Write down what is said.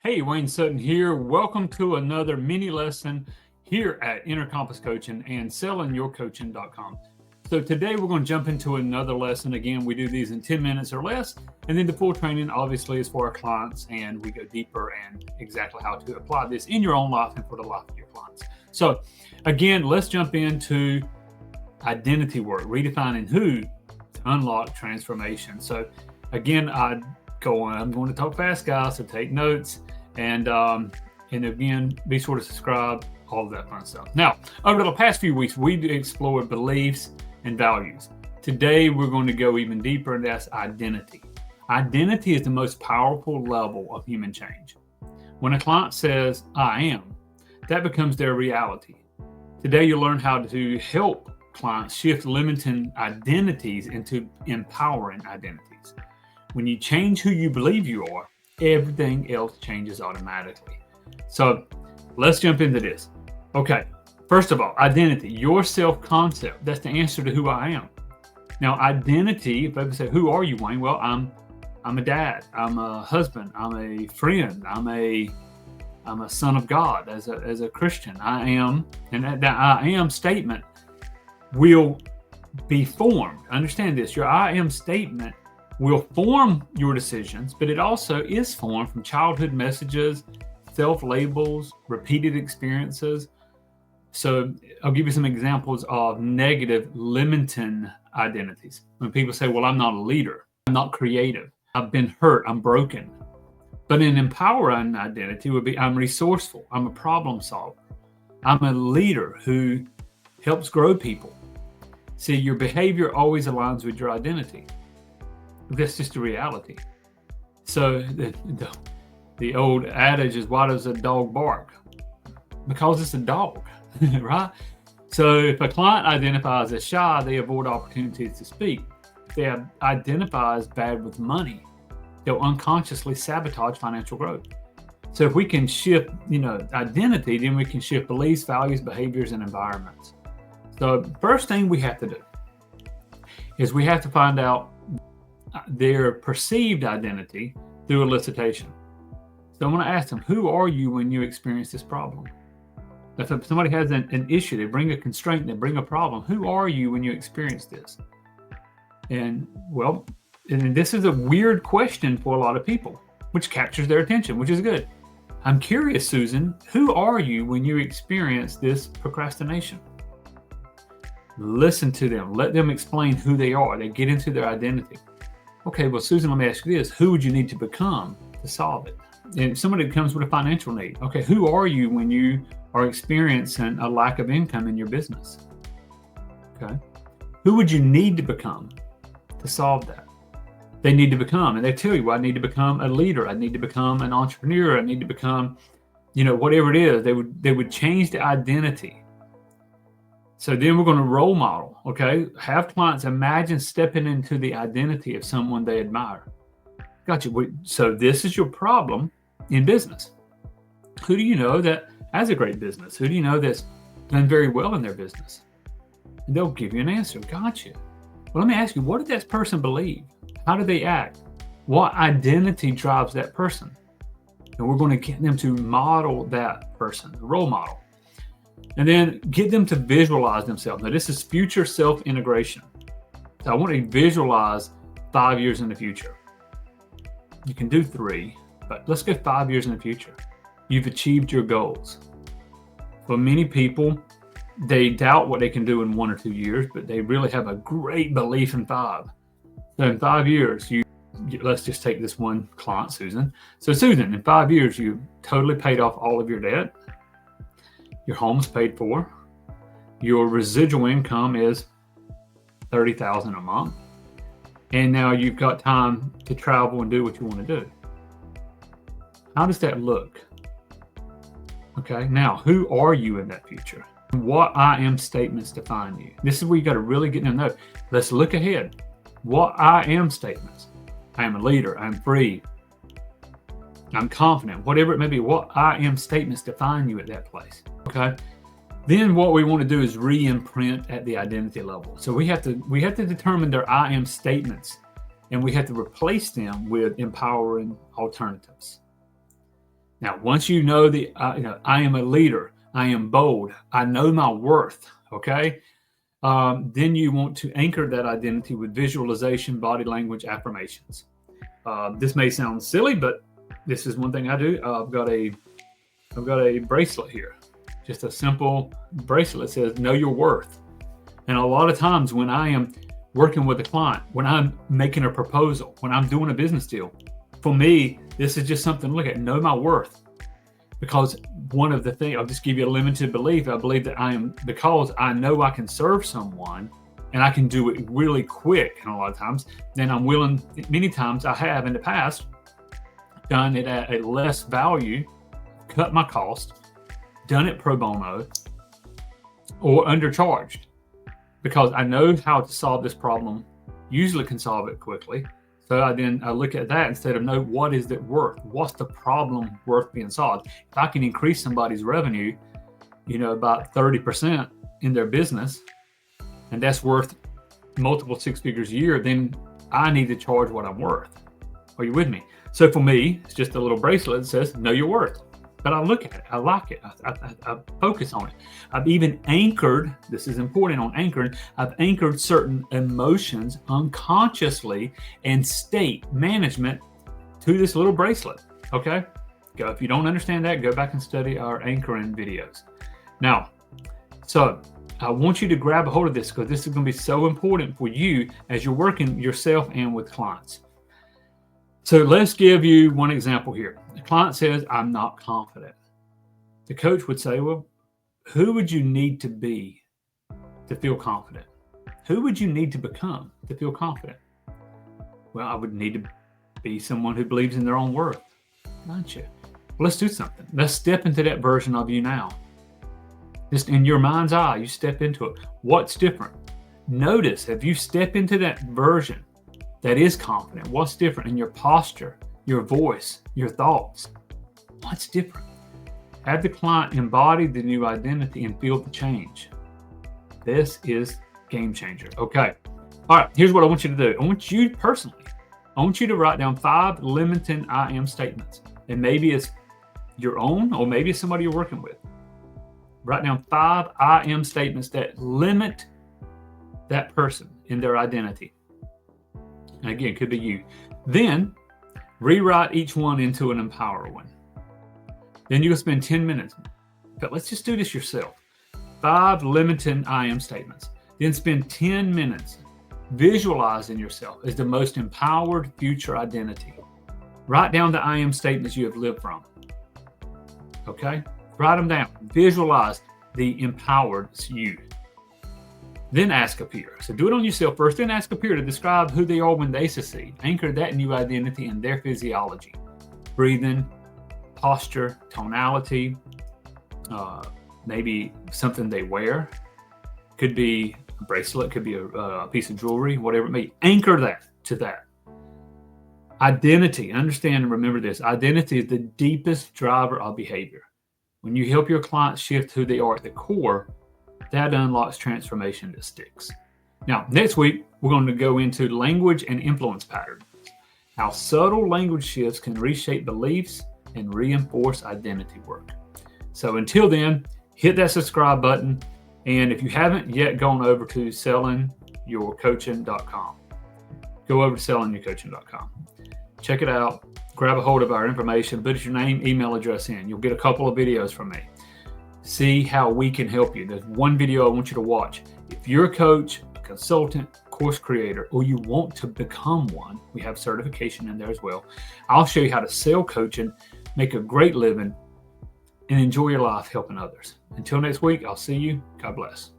Hey, Wayne Sutton here. Welcome to another mini lesson here at Inner Compass Coaching and sellingyourcoaching.com. So today we're going to jump into another lesson. Again, we do these in 10 minutes or less. And then the full training obviously is for our clients, and we go deeper and exactly how to apply this in your own life and for the life of your clients. So again, let's jump into identity work, redefining who to unlock transformation. So again, I'm going to talk fast, guys, so take notes. And again, be sure to subscribe, all of that fun stuff. Now, over the past few weeks, we've explored beliefs and values. Today, we're going to go even deeper, and that's identity. Identity is the most powerful level of human change. When a client says, I am, that becomes their reality. Today, you'll learn how to help clients shift limiting identities into empowering identities. When you change who you believe you are, everything else changes automatically. So let's jump into this. Okay, first of all, identity, your self-concept. That's the answer to who I am. Now, identity, if I say, who are you, Wayne? Well, I'm a dad, I'm a husband, I'm a friend, I'm a son of God. As a Christian, I am, and that I am statement will be formed. Understand this, your I am statement will form your decisions, but it also is formed from childhood messages, self-labels, repeated experiences. So I'll give you some examples of negative limiting identities. When people say, well, I'm not a leader, I'm not creative, I've been hurt, I'm broken. But an empowering identity would be, I'm resourceful, I'm a problem solver, I'm a leader who helps grow people. See, your behavior always aligns with your identity. That's just a reality. So the old adage is, why does a dog bark? Because it's a dog, right? So if a client identifies as shy, they avoid opportunities to speak. If they identify as bad with money, they'll unconsciously sabotage financial growth. So if we can shift, identity, then we can shift beliefs, values, behaviors, and environments. So first thing we have to do is we have to find out their perceived identity through elicitation. So I'm going to ask them, who are you when you experience this problem? If somebody has an issue, they bring a constraint, they bring a problem, who are you when you experience this? And this is a weird question for a lot of people, which captures their attention, which is good. I'm curious, Susan, who are you when you experience this procrastination? Listen to them, let them explain who they are. They get into their identity. Okay, well, Susan, let me ask you this. Who would you need to become to solve it? And somebody comes with a financial need. Okay, who are you when you are experiencing a lack of income in your business? Okay, who would you need to become to solve that? They need to become, and they tell you, well, I need to become a leader. I need to become an entrepreneur. I need to become, whatever it is. They would change the identity. So then we're going to role model, okay? Have clients imagine stepping into the identity of someone they admire. Gotcha. So this is your problem in business. Who do you know that has a great business? Who do you know that's done very well in their business? And they'll give you an answer. Gotcha. Well, let me ask you, what did that person believe? How do they act? What identity drives that person? And we're going to get them to model that person, role model. And then get them to visualize themselves. Now, this is future self-integration. So I want to visualize 5 years in the future. You can do 3, but let's go 5 years in the future. You've achieved your goals. For many people, they doubt what they can do in 1 or 2 years, but they really have a great belief in 5. So in 5 years, let's just take this one client, Susan. So Susan, in 5 years, you totally paid off all of your debt. Your home's paid for. Your residual income is $30,000 a month. And now you've got time to travel and do what you want to do. How does that look? Okay, now who are you in that future? What I am statements define you. This is where you got to really get to know. Let's look ahead. What I am statements. I am a leader. I'm free. I'm confident. Whatever it may be, what I am statements define you at that place. Okay. Then what we want to do is re-imprint at the identity level. So we have to determine their I am statements, and we have to replace them with empowering alternatives. Now, once you know I am a leader, I am bold, I know my worth, okay? Then you want to anchor that identity with visualization, body language, affirmations. This may sound silly, but this is one thing I do. I've got a bracelet here, just a simple bracelet that says "Know Your Worth." And a lot of times when I am working with a client, when I'm making a proposal, when I'm doing a business deal, for me, this is just something to look at. Know my worth. Because one of the things, I'll just give you a limited belief. I believe that because I know I can serve someone and I can do it really quick. And a lot of times, then I'm willing, many times I have in the past, done it at a less value, cut my cost, done it pro bono, or undercharged. Because I know how to solve this problem, usually can solve it quickly. So I look at that instead of know what is it worth? What's the problem worth being solved? If I can increase somebody's revenue, about 30% in their business, and that's worth multiple six figures a year, then I need to charge what I'm worth. Are you with me? So for me, it's just a little bracelet that says, know your worth. But I look at it, I like it, I focus on it. I've even anchored, this is important on anchoring, I've anchored certain emotions unconsciously and state management to this little bracelet, okay? If you don't understand that, go back and study our anchoring videos. Now, so I want you to grab a hold of this because this is going to be so important for you as you're working yourself and with clients. So let's give you one example here. The client says, I'm not confident. The coach would say, well, who would you need to be to feel confident? Who would you need to become to feel confident? Well, I would need to be someone who believes in their own worth, don't you? Well, let's do something. Let's step into that version of you now. Just in your mind's eye, you step into it. What's different? Notice if you step into that version that is confident, what's different in your posture, your voice, your thoughts? What's different? Have the client embody the new identity and feel the change. This is game changer. Okay. All right. Here's what I want you to do. I want you to write down 5 limiting I am statements. And maybe it's your own, or maybe it's somebody you're working with. Write down 5 I am statements that limit that person in their identity. And again, it could be you. Then rewrite each one into an empower one. Then you'll spend 10 minutes. But let's just do this yourself. 5 limiting I am statements. Then spend 10 minutes visualizing yourself as the most empowered future identity. Write down the I am statements you have lived from. Okay? Write them down. Visualize the empowered you. Then ask a peer. So do it on yourself first, then ask a peer to describe who they are when they succeed. Anchor that new identity in their physiology. Breathing, posture, tonality, maybe something they wear. Could be a bracelet, could be a piece of jewelry, whatever it may be. Anchor that to that. Identity, understand and remember this. Identity is the deepest driver of behavior. When you help your clients shift who they are at the core, that unlocks transformation that sticks. Now, next week, we're going to go into language and influence patterns. How subtle language shifts can reshape beliefs and reinforce identity work. So until then, hit that subscribe button. And if you haven't yet gone over to sellingyourcoaching.com, go over to sellingyourcoaching.com. Check it out. Grab a hold of our information. Put your name, email address in. You'll get a couple of videos from me. See how we can help you. There's one video I want you to watch. If you're a coach, a consultant, course creator, or you want to become one, we have certification in there as well. I'll show you how to sell coaching, make a great living, and enjoy your life helping others. Until next week, I'll see you. God bless.